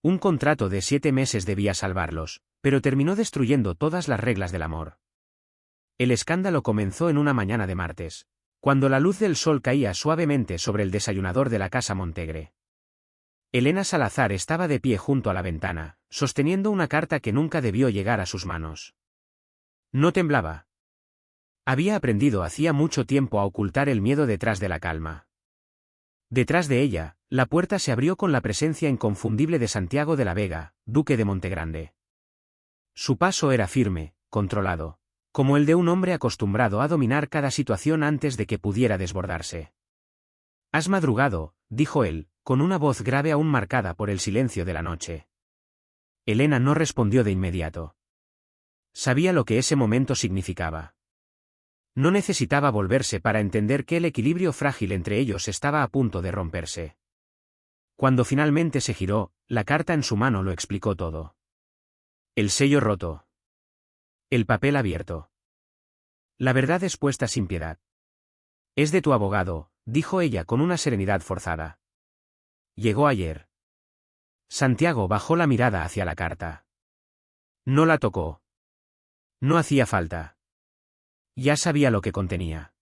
Un contrato de 7 meses debía salvarlos, pero terminó destruyendo todas las reglas del amor. El escándalo comenzó en una mañana de martes, cuando la luz del sol caía suavemente sobre el desayunador de la casa Montegre. Elena Salazar estaba de pie junto a la ventana, sosteniendo una carta que nunca debió llegar a sus manos. No temblaba. Había aprendido hacía mucho tiempo a ocultar el miedo detrás de la calma. Detrás de ella, la puerta se abrió con la presencia inconfundible de Santiago de la Vega, duque de Montegrande. Su paso era firme, controlado, como el de un hombre acostumbrado a dominar cada situación antes de que pudiera desbordarse. «Has madrugado», dijo él, con una voz grave aún marcada por el silencio de la noche. Elena no respondió de inmediato. Sabía lo que ese momento significaba. No necesitaba volverse para entender que el equilibrio frágil entre ellos estaba a punto de romperse. Cuando finalmente se giró, la carta en su mano lo explicó todo. El sello roto. El papel abierto. La verdad expuesta sin piedad. Es de tu abogado, dijo ella con una serenidad forzada. Llegó ayer. Santiago bajó la mirada hacia la carta. No la tocó. No hacía falta. Ya sabía lo que contenía.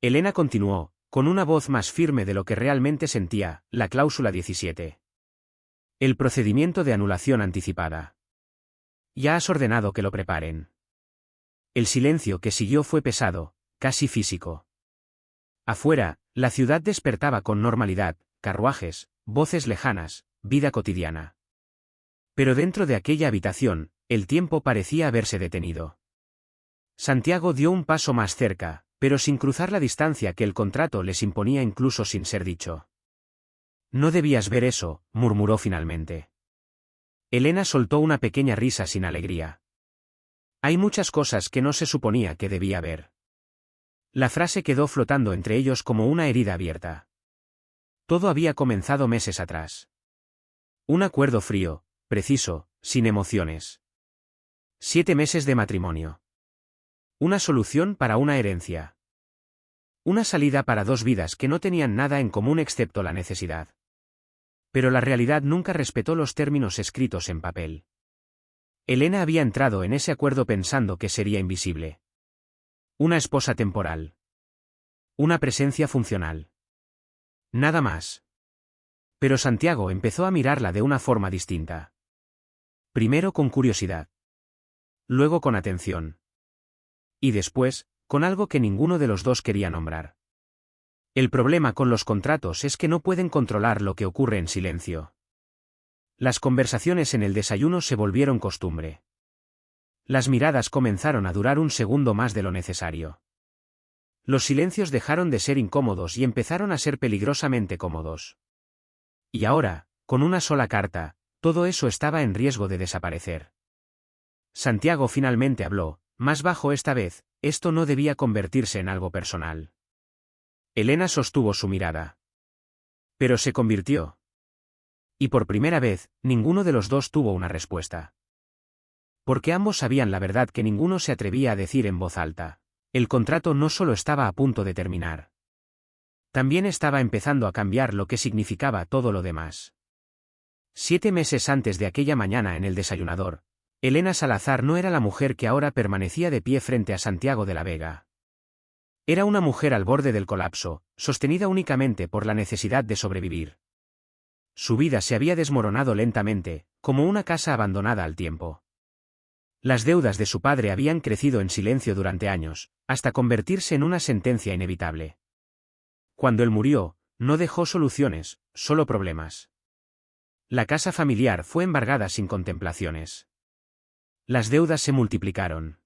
Elena continuó, con una voz más firme de lo que realmente sentía, la cláusula 17. El procedimiento de anulación anticipada. Ya has ordenado que lo preparen. El silencio que siguió fue pesado, casi físico. Afuera, la ciudad despertaba con normalidad, carruajes, voces lejanas, vida cotidiana. Pero dentro de aquella habitación, el tiempo parecía haberse detenido. Santiago dio un paso más cerca, pero sin cruzar la distancia que el contrato les imponía incluso sin ser dicho. No debías ver eso, murmuró finalmente. Elena soltó una pequeña risa sin alegría. Hay muchas cosas que no se suponía que debía ver. La frase quedó flotando entre ellos como una herida abierta. Todo había comenzado meses atrás. Un acuerdo frío, preciso, sin emociones. 7 meses de matrimonio. Una solución para una herencia. Una salida para 2 vidas que no tenían nada en común excepto la necesidad. Pero la realidad nunca respetó los términos escritos en papel. Elena había entrado en ese acuerdo pensando que sería invisible. Una esposa temporal. Una presencia funcional. Nada más. Pero Santiago empezó a mirarla de una forma distinta. Primero con curiosidad. Luego con atención. Y después, con algo que ninguno de los dos quería nombrar. El problema con los contratos es que no pueden controlar lo que ocurre en silencio. Las conversaciones en el desayuno se volvieron costumbre. Las miradas comenzaron a durar un segundo más de lo necesario. Los silencios dejaron de ser incómodos y empezaron a ser peligrosamente cómodos. Y ahora, con una sola carta, todo eso estaba en riesgo de desaparecer. Santiago finalmente habló, más bajo esta vez, esto no debía convertirse en algo personal. Elena sostuvo su mirada. Pero se convirtió. Y por primera vez, ninguno de los dos tuvo una respuesta. Porque ambos sabían la verdad que ninguno se atrevía a decir en voz alta. El contrato no solo estaba a punto de terminar. También estaba empezando a cambiar lo que significaba todo lo demás. 7 meses antes de aquella mañana en el desayunador, Elena Salazar no era la mujer que ahora permanecía de pie frente a Santiago de la Vega. Era una mujer al borde del colapso, sostenida únicamente por la necesidad de sobrevivir. Su vida se había desmoronado lentamente, como una casa abandonada al tiempo. Las deudas de su padre habían crecido en silencio durante años, hasta convertirse en una sentencia inevitable. Cuando él murió, no dejó soluciones, solo problemas. La casa familiar fue embargada sin contemplaciones. Las deudas se multiplicaron.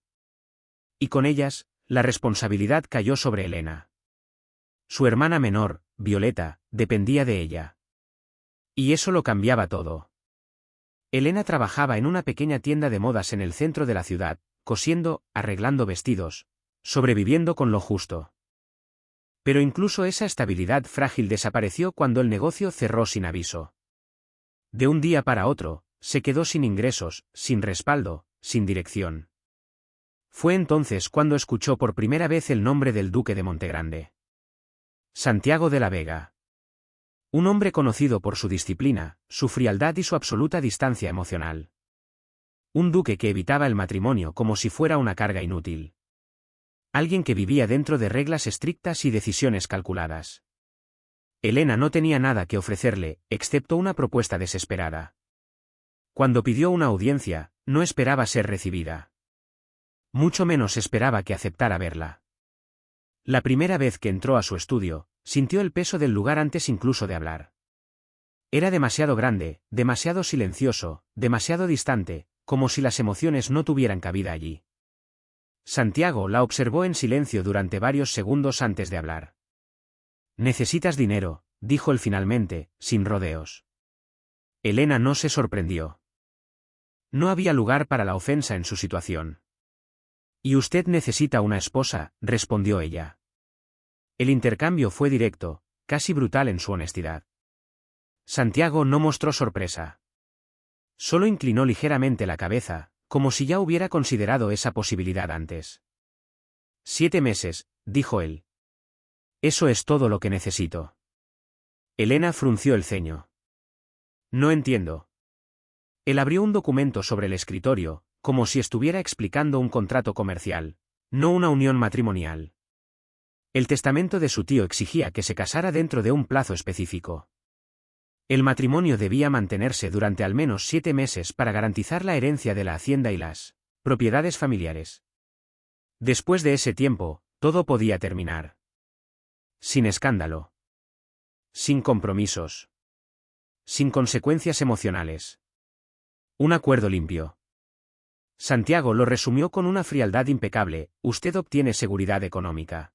Y con ellas, la responsabilidad cayó sobre Elena. Su hermana menor, Violeta, dependía de ella. Y eso lo cambiaba todo. Elena trabajaba en una pequeña tienda de modas en el centro de la ciudad, cosiendo, arreglando vestidos, sobreviviendo con lo justo. Pero incluso esa estabilidad frágil desapareció cuando el negocio cerró sin aviso. De un día para otro, se quedó sin ingresos, sin respaldo, sin dirección. Fue entonces cuando escuchó por primera vez el nombre del duque de Montegrande. Santiago de la Vega. Un hombre conocido por su disciplina, su frialdad y su absoluta distancia emocional. Un duque que evitaba el matrimonio como si fuera una carga inútil. Alguien que vivía dentro de reglas estrictas y decisiones calculadas. Elena no tenía nada que ofrecerle, excepto una propuesta desesperada. Cuando pidió una audiencia, no esperaba ser recibida. Mucho menos esperaba que aceptara verla. La primera vez que entró a su estudio, sintió el peso del lugar antes incluso de hablar. Era demasiado grande, demasiado silencioso, demasiado distante, como si las emociones no tuvieran cabida allí. Santiago la observó en silencio durante varios segundos antes de hablar. «Necesitas dinero», dijo él finalmente, sin rodeos. Elena no se sorprendió. No había lugar para la ofensa en su situación. «Y usted necesita una esposa», respondió ella. El intercambio fue directo, casi brutal en su honestidad. Santiago no mostró sorpresa. Solo inclinó ligeramente la cabeza, como si ya hubiera considerado esa posibilidad antes. 7 meses, dijo él. Eso es todo lo que necesito. Elena frunció el ceño. No entiendo. Él abrió un documento sobre el escritorio, como si estuviera explicando un contrato comercial, no una unión matrimonial. El testamento de su tío exigía que se casara dentro de un plazo específico. El matrimonio debía mantenerse durante al menos 7 meses para garantizar la herencia de la hacienda y las propiedades familiares. Después de ese tiempo, todo podía terminar. Sin escándalo. Sin compromisos. Sin consecuencias emocionales. Un acuerdo limpio. Santiago lo resumió con una frialdad impecable: usted obtiene seguridad económica.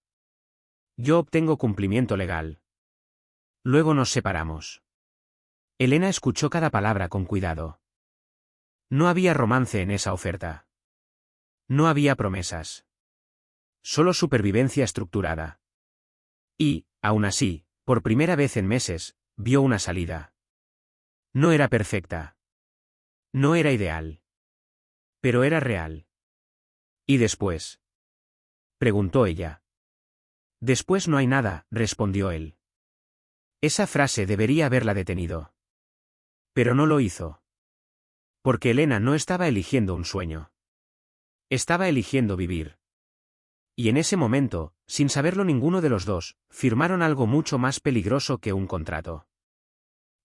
Yo obtengo cumplimiento legal. Luego nos separamos. Elena escuchó cada palabra con cuidado. No había romance en esa oferta. No había promesas. Solo supervivencia estructurada. Y, aún así, por primera vez en meses, vio una salida. No era perfecta. No era ideal. Pero era real. ¿Y después?, preguntó ella. Después no hay nada, respondió él. Esa frase debería haberla detenido. Pero no lo hizo. Porque Elena no estaba eligiendo un sueño. Estaba eligiendo vivir. Y en ese momento, sin saberlo ninguno de los dos, firmaron algo mucho más peligroso que un contrato.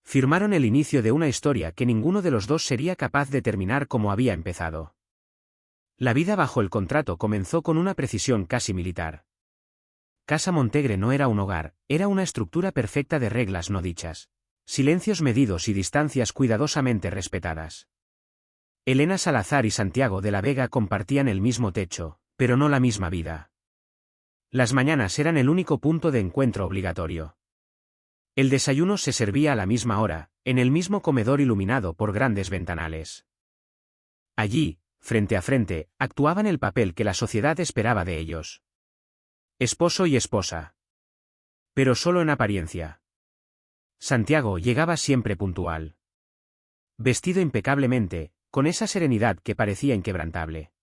Firmaron el inicio de una historia que ninguno de los dos sería capaz de terminar como había empezado. La vida bajo el contrato comenzó con una precisión casi militar. Casa Montegre no era un hogar, era una estructura perfecta de reglas no dichas. Silencios medidos y distancias cuidadosamente respetadas. Elena Salazar y Santiago de la Vega compartían el mismo techo, pero no la misma vida. Las mañanas eran el único punto de encuentro obligatorio. El desayuno se servía a la misma hora, en el mismo comedor iluminado por grandes ventanales. Allí, frente a frente, actuaban el papel que la sociedad esperaba de ellos. Esposo y esposa. Pero solo en apariencia. Santiago llegaba siempre puntual. Vestido impecablemente, con esa serenidad que parecía inquebrantable.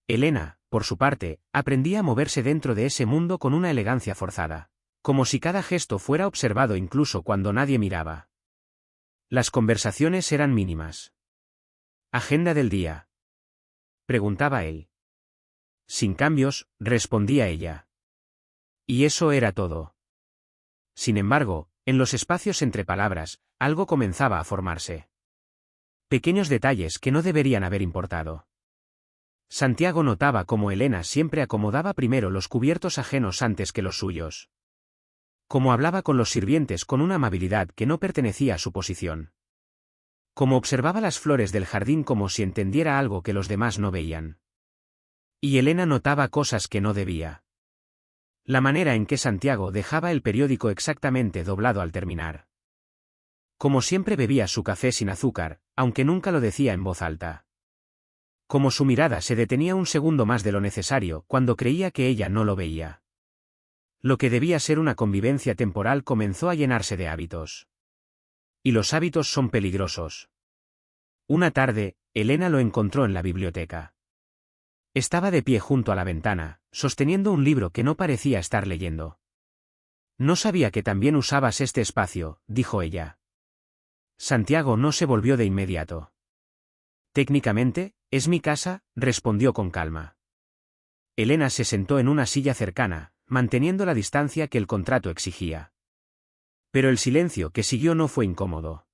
Elena, por su parte, aprendía a moverse dentro de ese mundo con una elegancia forzada, como si cada gesto fuera observado incluso cuando nadie miraba. Las conversaciones eran mínimas. ¿Agenda del día?, preguntaba él. Sin cambios, respondía ella. Y eso era todo. Sin embargo, en los espacios entre palabras, algo comenzaba a formarse. Pequeños detalles que no deberían haber importado. Santiago notaba cómo Elena siempre acomodaba primero los cubiertos ajenos antes que los suyos. Cómo hablaba con los sirvientes con una amabilidad que no pertenecía a su posición. Cómo observaba las flores del jardín como si entendiera algo que los demás no veían. Y Elena notaba cosas que no debía. La manera en que Santiago dejaba el periódico exactamente doblado al terminar. Como siempre bebía su café sin azúcar, aunque nunca lo decía en voz alta. Como su mirada se detenía un segundo más de lo necesario cuando creía que ella no lo veía. Lo que debía ser una convivencia temporal comenzó a llenarse de hábitos. Y los hábitos son peligrosos. Una tarde, Elena lo encontró en la biblioteca. Estaba de pie junto a la ventana, sosteniendo un libro que no parecía estar leyendo. No sabía que también usabas este espacio, dijo ella. Santiago no se volvió de inmediato. Técnicamente, es mi casa, respondió con calma. Elena se sentó en una silla cercana, manteniendo la distancia que el contrato exigía. Pero el silencio que siguió no fue incómodo.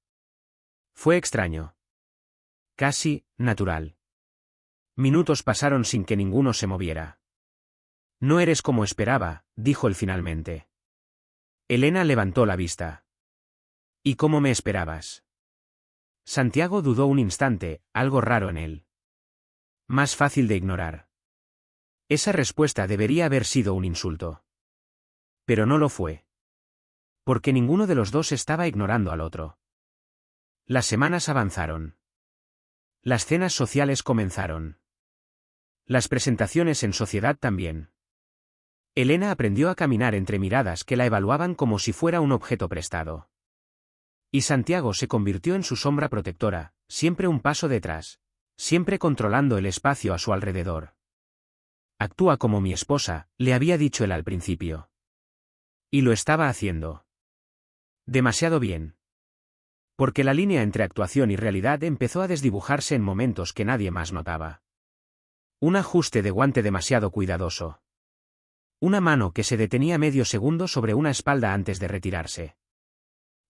Fue extraño. Casi natural. Minutos pasaron sin que ninguno se moviera. No eres como esperaba, dijo él finalmente. Elena levantó la vista. ¿Y cómo me esperabas? Santiago dudó un instante, algo raro en él. Más fácil de ignorar. Esa respuesta debería haber sido un insulto. Pero no lo fue. Porque ninguno de los dos estaba ignorando al otro. Las semanas avanzaron. Las cenas sociales comenzaron. Las presentaciones en sociedad también. Elena aprendió a caminar entre miradas que la evaluaban como si fuera un objeto prestado. Y Santiago se convirtió en su sombra protectora, siempre un paso detrás, siempre controlando el espacio a su alrededor. Actúa como mi esposa, le había dicho él al principio. Y lo estaba haciendo. Demasiado bien. Porque la línea entre actuación y realidad empezó a desdibujarse en momentos que nadie más notaba. Un ajuste de guante demasiado cuidadoso. Una mano que se detenía medio segundo sobre una espalda antes de retirarse.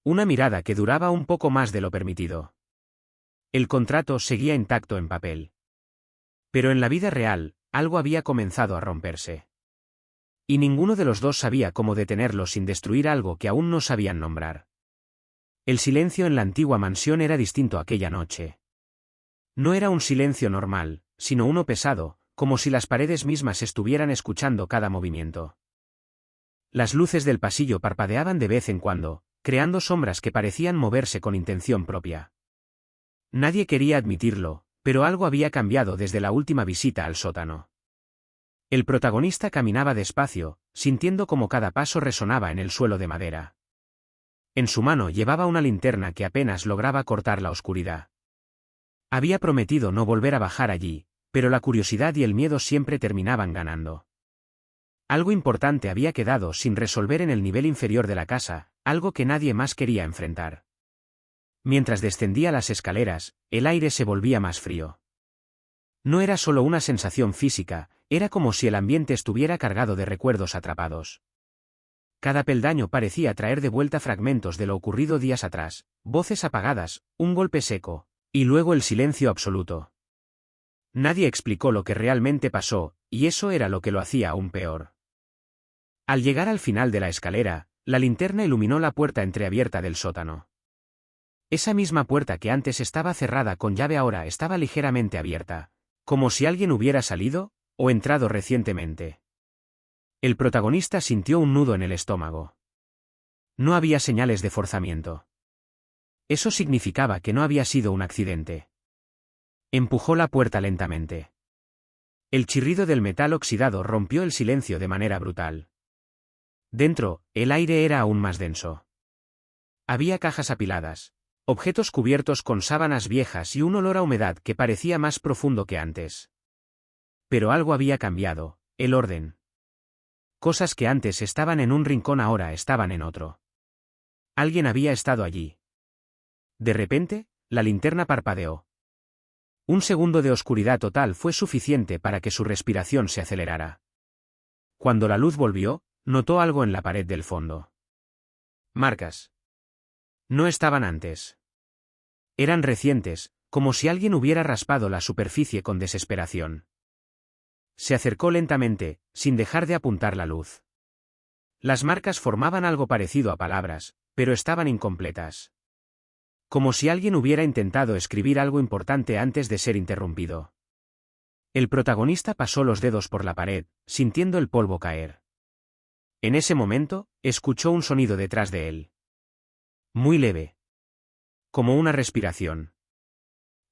Una mirada que duraba un poco más de lo permitido. El contrato seguía intacto en papel. Pero en la vida real, algo había comenzado a romperse. Y ninguno de los dos sabía cómo detenerlo sin destruir algo que aún no sabían nombrar. El silencio en la antigua mansión era distinto aquella noche. No era un silencio normal, sino uno pesado, como si las paredes mismas estuvieran escuchando cada movimiento. Las luces del pasillo parpadeaban de vez en cuando, creando sombras que parecían moverse con intención propia. Nadie quería admitirlo, pero algo había cambiado desde la última visita al sótano. El protagonista caminaba despacio, sintiendo cómo cada paso resonaba en el suelo de madera. En su mano llevaba una linterna que apenas lograba cortar la oscuridad. Había prometido no volver a bajar allí, pero la curiosidad y el miedo siempre terminaban ganando. Algo importante había quedado sin resolver en el nivel inferior de la casa, algo que nadie más quería enfrentar. Mientras descendía las escaleras, el aire se volvía más frío. No era solo una sensación física, era como si el ambiente estuviera cargado de recuerdos atrapados. Cada peldaño parecía traer de vuelta fragmentos de lo ocurrido días atrás, voces apagadas, un golpe seco, y luego el silencio absoluto. Nadie explicó lo que realmente pasó, y eso era lo que lo hacía aún peor. Al llegar al final de la escalera, la linterna iluminó la puerta entreabierta del sótano. Esa misma puerta que antes estaba cerrada con llave ahora estaba ligeramente abierta, como si alguien hubiera salido, o entrado recientemente. El protagonista sintió un nudo en el estómago. No había señales de forzamiento. Eso significaba que no había sido un accidente. Empujó la puerta lentamente. El chirrido del metal oxidado rompió el silencio de manera brutal. Dentro, el aire era aún más denso. Había cajas apiladas, objetos cubiertos con sábanas viejas y un olor a humedad que parecía más profundo que antes. Pero algo había cambiado, el orden. Cosas que antes estaban en un rincón ahora estaban en otro. Alguien había estado allí. De repente, la linterna parpadeó. Un segundo de oscuridad total fue suficiente para que su respiración se acelerara. Cuando la luz volvió, notó algo en la pared del fondo. Marcas. No estaban antes. Eran recientes, como si alguien hubiera raspado la superficie con desesperación. Se acercó lentamente, sin dejar de apuntar la luz. Las marcas formaban algo parecido a palabras, pero estaban incompletas. Como si alguien hubiera intentado escribir algo importante antes de ser interrumpido. El protagonista pasó los dedos por la pared, sintiendo el polvo caer. En ese momento, escuchó un sonido detrás de él. Muy leve. Como una respiración.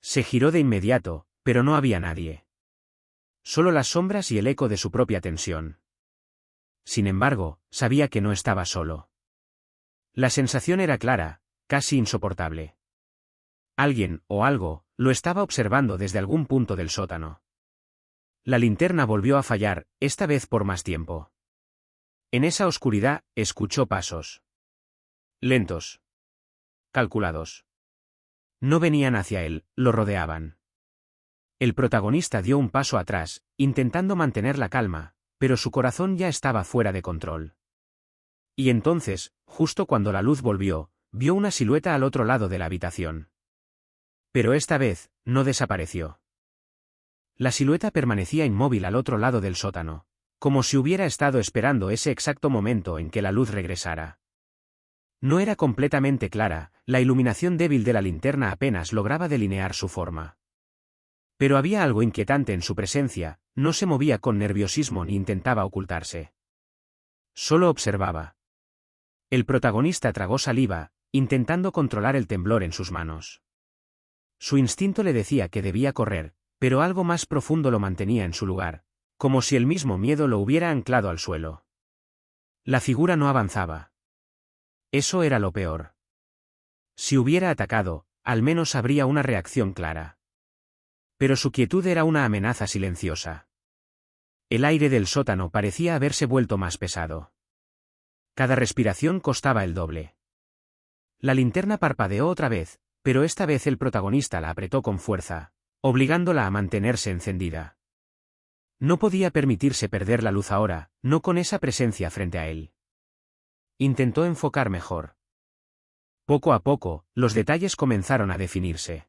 Se giró de inmediato, pero no había nadie. Solo las sombras y el eco de su propia tensión. Sin embargo, sabía que no estaba solo. La sensación era clara, casi insoportable. Alguien, o algo, lo estaba observando desde algún punto del sótano. La linterna volvió a fallar, esta vez por más tiempo. En esa oscuridad, escuchó pasos. Lentos. Calculados. No venían hacia él, lo rodeaban. El protagonista dio un paso atrás, intentando mantener la calma, pero su corazón ya estaba fuera de control. Y entonces, justo cuando la luz volvió, vio una silueta al otro lado de la habitación. Pero esta vez, no desapareció. La silueta permanecía inmóvil al otro lado del sótano, como si hubiera estado esperando ese exacto momento en que la luz regresara. No era completamente clara, la iluminación débil de la linterna apenas lograba delinear su forma. Pero había algo inquietante en su presencia, no se movía con nerviosismo ni intentaba ocultarse. Solo observaba. El protagonista tragó saliva, intentando controlar el temblor en sus manos. Su instinto le decía que debía correr, pero algo más profundo lo mantenía en su lugar, como si el mismo miedo lo hubiera anclado al suelo. La figura no avanzaba. Eso era lo peor. Si hubiera atacado, al menos habría una reacción clara. Pero su quietud era una amenaza silenciosa. El aire del sótano parecía haberse vuelto más pesado. Cada respiración costaba el doble. La linterna parpadeó otra vez, pero esta vez el protagonista la apretó con fuerza, obligándola a mantenerse encendida. No podía permitirse perder la luz ahora, no con esa presencia frente a él. Intentó enfocar mejor. Poco a poco, los detalles comenzaron a definirse.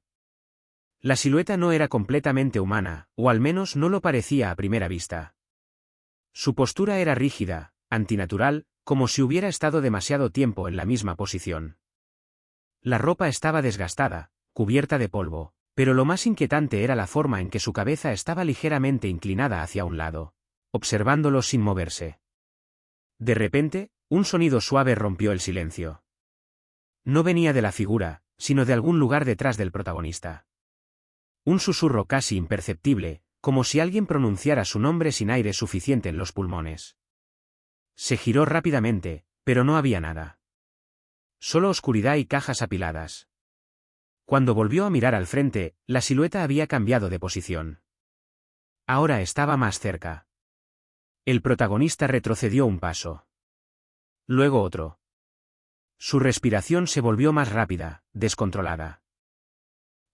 La silueta no era completamente humana, o al menos no lo parecía a primera vista. Su postura era rígida, antinatural, como si hubiera estado demasiado tiempo en la misma posición. La ropa estaba desgastada, cubierta de polvo, pero lo más inquietante era la forma en que su cabeza estaba ligeramente inclinada hacia un lado, observándolo sin moverse. De repente, un sonido suave rompió el silencio. No venía de la figura, sino de algún lugar detrás del protagonista. Un susurro casi imperceptible, como si alguien pronunciara su nombre sin aire suficiente en los pulmones. Se giró rápidamente, pero no había nada. Solo oscuridad y cajas apiladas. Cuando volvió a mirar al frente, la silueta había cambiado de posición. Ahora estaba más cerca. El protagonista retrocedió un paso. Luego otro. Su respiración se volvió más rápida, descontrolada.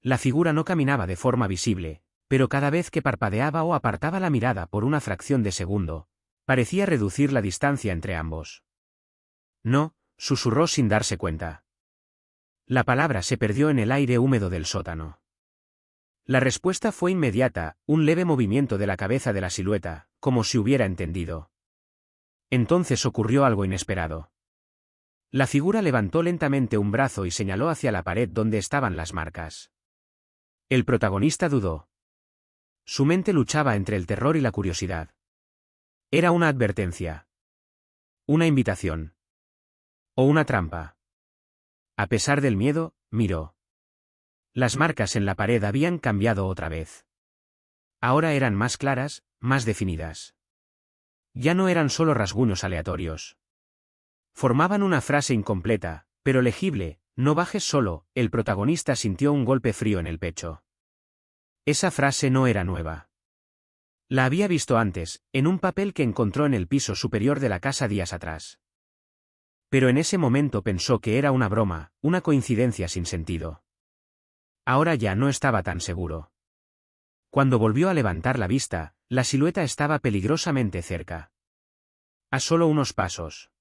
La figura no caminaba de forma visible, pero cada vez que parpadeaba o apartaba la mirada por una fracción de segundo, parecía reducir la distancia entre ambos. No, susurró sin darse cuenta. La palabra se perdió en el aire húmedo del sótano. La respuesta fue inmediata, un leve movimiento de la cabeza de la silueta, como si hubiera entendido. Entonces ocurrió algo inesperado. La figura levantó lentamente un brazo y señaló hacia la pared donde estaban las marcas. El protagonista dudó. Su mente luchaba entre el terror y la curiosidad. Era una advertencia. Una invitación. O una trampa. A pesar del miedo, miró. Las marcas en la pared habían cambiado otra vez. Ahora eran más claras, más definidas. Ya no eran solo rasguños aleatorios. Formaban una frase incompleta, pero legible: no bajes solo. El protagonista sintió un golpe frío en el pecho. Esa frase no era nueva. La había visto antes, en un papel que encontró en el piso superior de la casa días atrás. Pero en ese momento pensó que era una broma, una coincidencia sin sentido. Ahora ya no estaba tan seguro. Cuando volvió a levantar la vista, la silueta estaba peligrosamente cerca. A solo unos pasos.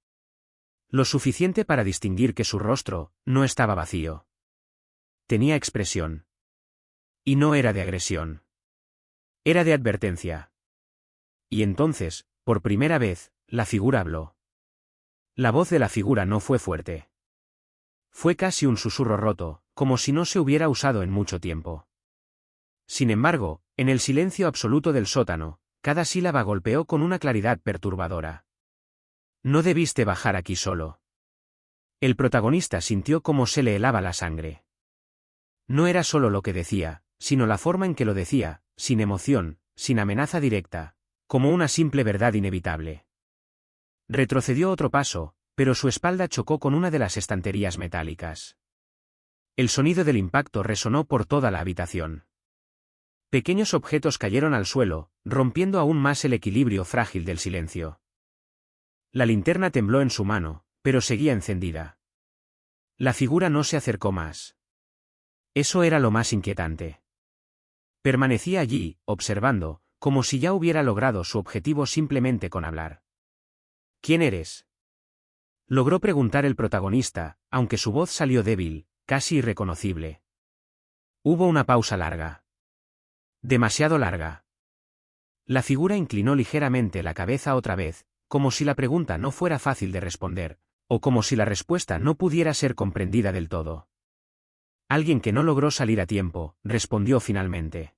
Lo suficiente para distinguir que su rostro no estaba vacío. Tenía expresión. Y no era de agresión. Era de advertencia. Y entonces, por primera vez, la figura habló. La voz de la figura no fue fuerte. Fue casi un susurro roto, como si no se hubiera usado en mucho tiempo. Sin embargo, en el silencio absoluto del sótano, cada sílaba golpeó con una claridad perturbadora. No debiste bajar aquí solo. El protagonista sintió cómo se le helaba la sangre. No era solo lo que decía, sino la forma en que lo decía, sin emoción, sin amenaza directa, como una simple verdad inevitable. Retrocedió otro paso, pero su espalda chocó con una de las estanterías metálicas. El sonido del impacto resonó por toda la habitación. Pequeños objetos cayeron al suelo, rompiendo aún más el equilibrio frágil del silencio. La linterna tembló en su mano, pero seguía encendida. La figura no se acercó más. Eso era lo más inquietante. Permanecía allí, observando, como si ya hubiera logrado su objetivo simplemente con hablar. ¿Quién eres? Logró preguntar el protagonista, aunque su voz salió débil, casi irreconocible. Hubo una pausa larga. Demasiado larga. La figura inclinó ligeramente la cabeza otra vez, como si la pregunta no fuera fácil de responder, o como si la respuesta no pudiera ser comprendida del todo. Alguien que no logró salir a tiempo, respondió finalmente.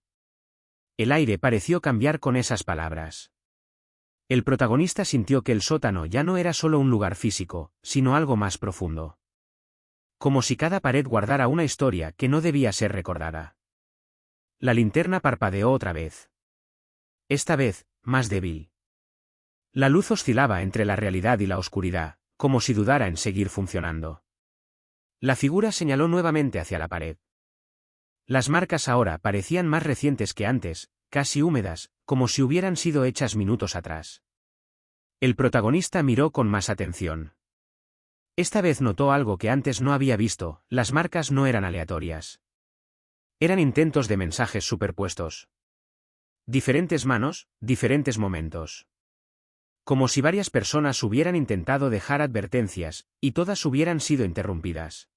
El aire pareció cambiar con esas palabras. El protagonista sintió que el sótano ya no era solo un lugar físico, sino algo más profundo. Como si cada pared guardara una historia que no debía ser recordada. La linterna parpadeó otra vez. Esta vez, más débil. La luz oscilaba entre la realidad y la oscuridad, como si dudara en seguir funcionando. La figura señaló nuevamente hacia la pared. Las marcas ahora parecían más recientes que antes, casi húmedas, como si hubieran sido hechas minutos atrás. El protagonista miró con más atención. Esta vez notó algo que antes no había visto: las marcas no eran aleatorias. Eran intentos de mensajes superpuestos. Diferentes manos, diferentes momentos. Como si varias personas hubieran intentado dejar advertencias, y todas hubieran sido interrumpidas.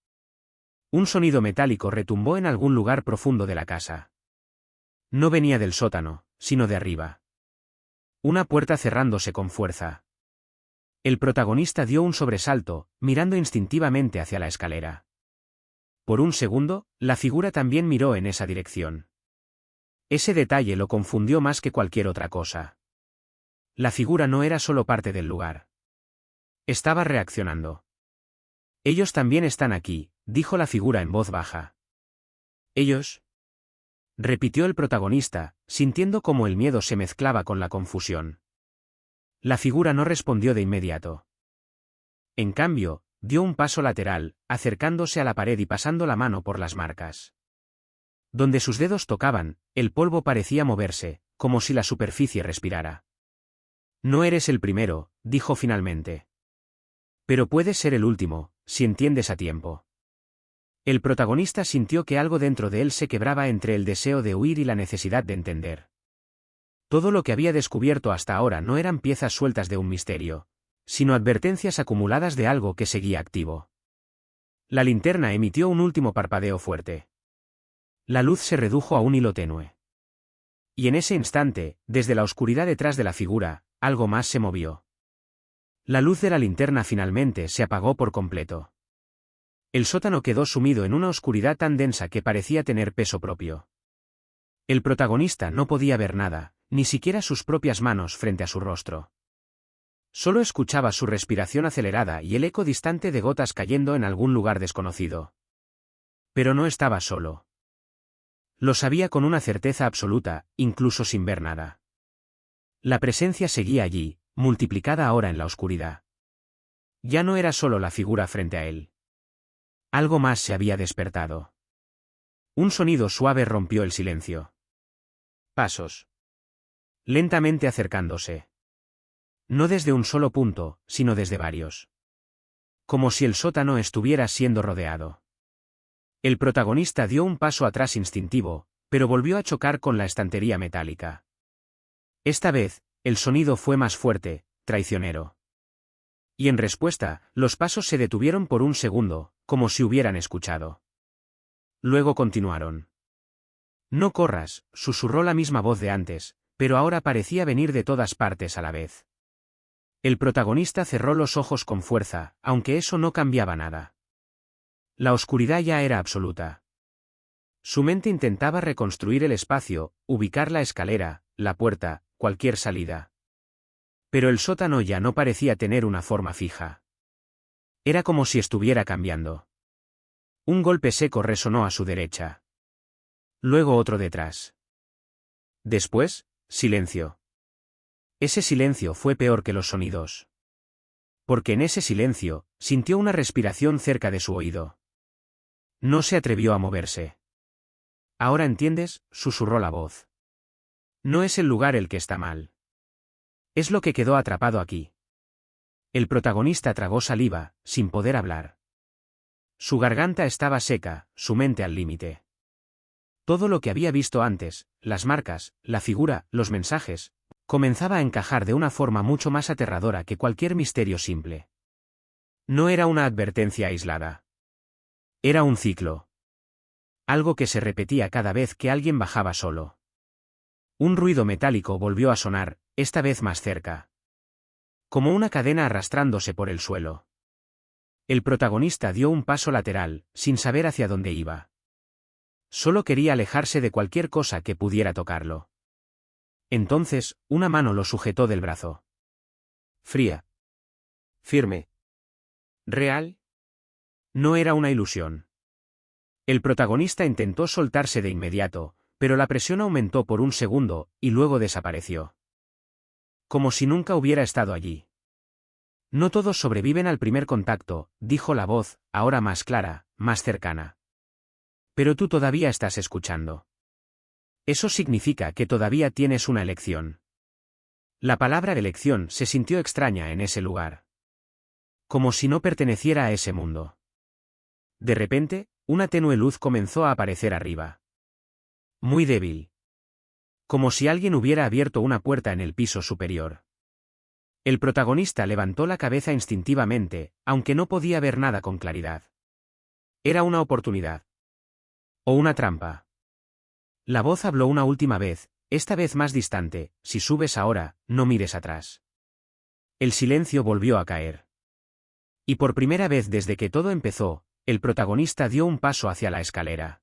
Un sonido metálico retumbó en algún lugar profundo de la casa. No venía del sótano, sino de arriba. Una puerta cerrándose con fuerza. El protagonista dio un sobresalto, mirando instintivamente hacia la escalera. Por un segundo, la figura también miró en esa dirección. Ese detalle lo confundió más que cualquier otra cosa. La figura no era solo parte del lugar. Estaba reaccionando. Ellos también están aquí, dijo la figura en voz baja. ¿Ellos? Repitió el protagonista, sintiendo cómo el miedo se mezclaba con la confusión. La figura no respondió de inmediato. En cambio, dio un paso lateral, acercándose a la pared y pasando la mano por las marcas. Donde sus dedos tocaban, el polvo parecía moverse, como si la superficie respirara. No eres el primero, dijo finalmente. Pero puedes ser el último, si entiendes a tiempo. El protagonista sintió que algo dentro de él se quebraba entre el deseo de huir y la necesidad de entender. Todo lo que había descubierto hasta ahora no eran piezas sueltas de un misterio, sino advertencias acumuladas de algo que seguía activo. La linterna emitió un último parpadeo fuerte. La luz se redujo a un hilo tenue. Y en ese instante, desde la oscuridad detrás de la figura, algo más se movió. La luz de la linterna finalmente se apagó por completo. El sótano quedó sumido en una oscuridad tan densa que parecía tener peso propio. El protagonista no podía ver nada, ni siquiera sus propias manos frente a su rostro. Solo escuchaba su respiración acelerada y el eco distante de gotas cayendo en algún lugar desconocido. Pero no estaba solo. Lo sabía con una certeza absoluta, incluso sin ver nada. La presencia seguía allí, multiplicada ahora en la oscuridad. Ya no era solo la figura frente a él. Algo más se había despertado. Un sonido suave rompió el silencio. Pasos. Lentamente acercándose. No desde un solo punto, sino desde varios. Como si el sótano estuviera siendo rodeado. El protagonista dio un paso atrás instintivo, pero volvió a chocar con la estantería metálica. Esta vez, el sonido fue más fuerte, traicionero. Y en respuesta, los pasos se detuvieron por un segundo, como si hubieran escuchado. Luego continuaron. No corras, susurró la misma voz de antes, pero ahora parecía venir de todas partes a la vez. El protagonista cerró los ojos con fuerza, aunque eso no cambiaba nada. La oscuridad ya era absoluta. Su mente intentaba reconstruir el espacio, ubicar la escalera, la puerta, cualquier salida. Pero el sótano ya no parecía tener una forma fija. Era como si estuviera cambiando. Un golpe seco resonó a su derecha. Luego otro detrás. Después, silencio. Ese silencio fue peor que los sonidos. Porque en ese silencio, sintió una respiración cerca de su oído. No se atrevió a moverse. ¿Ahora entiendes?, susurró la voz. No es el lugar el que está mal. Es lo que quedó atrapado aquí. El protagonista tragó saliva, sin poder hablar. Su garganta estaba seca, su mente al límite. Todo lo que había visto antes, las marcas, la figura, los mensajes, comenzaba a encajar de una forma mucho más aterradora que cualquier misterio simple. No era una advertencia aislada. Era un ciclo. Algo que se repetía cada vez que alguien bajaba solo. Un ruido metálico volvió a sonar, esta vez más cerca. Como una cadena arrastrándose por el suelo. El protagonista dio un paso lateral, sin saber hacia dónde iba. Solo quería alejarse de cualquier cosa que pudiera tocarlo. Entonces, una mano lo sujetó del brazo. Fría. Firme. ¿Real? No era una ilusión. El protagonista intentó soltarse de inmediato, pero la presión aumentó por un segundo, y luego desapareció. Como si nunca hubiera estado allí. No todos sobreviven al primer contacto, dijo la voz, ahora más clara, más cercana. Pero tú todavía estás escuchando. Eso significa que todavía tienes una elección. La palabra elección se sintió extraña en ese lugar. Como si no perteneciera a ese mundo. De repente, una tenue luz comenzó a aparecer arriba. Muy débil. Como si alguien hubiera abierto una puerta en el piso superior. El protagonista levantó la cabeza instintivamente, aunque no podía ver nada con claridad. Era una oportunidad. O una trampa. La voz habló una última vez, esta vez más distante, si subes ahora, no mires atrás. El silencio volvió a caer. Y por primera vez desde que todo empezó, el protagonista dio un paso hacia la escalera.